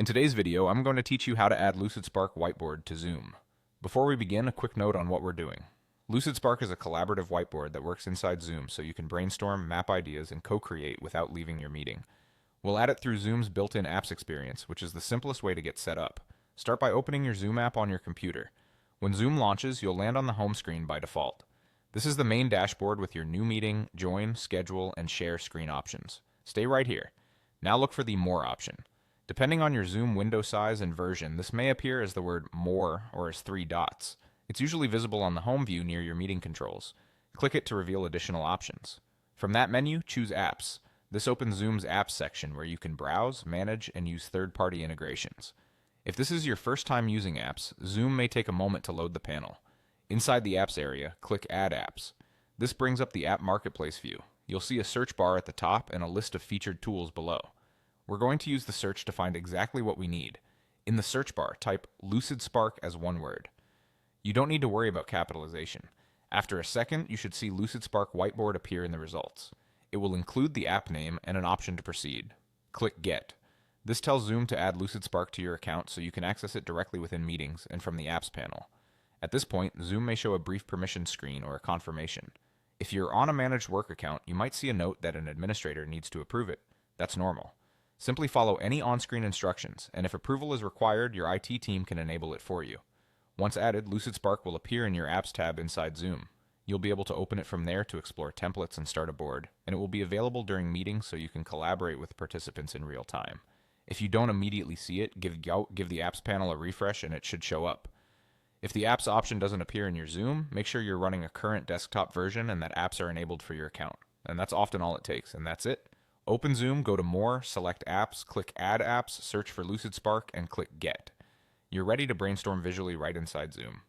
In today's video, I'm going to teach you how to add LucidSpark Whiteboard to Zoom. Before we begin, a quick note on what we're doing. LucidSpark is a collaborative whiteboard that works inside Zoom so you can brainstorm, map ideas, and co-create without leaving your meeting. We'll add it through Zoom's built-in apps experience, which is the simplest way to get set up. Start by opening your Zoom app on your computer. When Zoom launches, you'll land on the home screen by default. This is the main dashboard with your new meeting, join, schedule, and share screen options. Stay right here. Now look for the More option. Depending on your Zoom window size and version, this may appear as the word More or as 3 dots. It's usually visible on the home view near your meeting controls. Click it to reveal additional options. From that menu, choose Apps. This opens Zoom's Apps section where you can browse, manage, and use third-party integrations. If this is your first time using apps, Zoom may take a moment to load the panel. Inside the Apps area, click Add Apps. This brings up the App Marketplace view. You'll see a search bar at the top and a list of featured tools below. We're going to use the search to find exactly what we need. In the search bar, type LucidSpark as one word. You don't need to worry about capitalization. After a second, you should see LucidSpark Whiteboard appear in the results. It will include the app name and an option to proceed. Click Get. This tells Zoom to add LucidSpark to your account so you can access it directly within meetings and from the Apps panel. At this point, Zoom may show a brief permission screen or a confirmation. If you're on a managed work account, you might see a note that an administrator needs to approve it. That's normal. Simply follow any on-screen instructions, and if approval is required, your IT team can enable it for you. Once added, LucidSpark will appear in your Apps tab inside Zoom. You'll be able to open it from there to explore templates and start a board, and it will be available during meetings so you can collaborate with participants in real time. If you don't immediately see it, give the Apps panel a refresh and it should show up. If the Apps option doesn't appear in your Zoom, make sure you're running a current desktop version and that apps are enabled for your account. And that's often all it takes, and that's it. Open Zoom, go to More, select Apps, click Add Apps, search for LucidSpark, and click Get. You're ready to brainstorm visually right inside Zoom.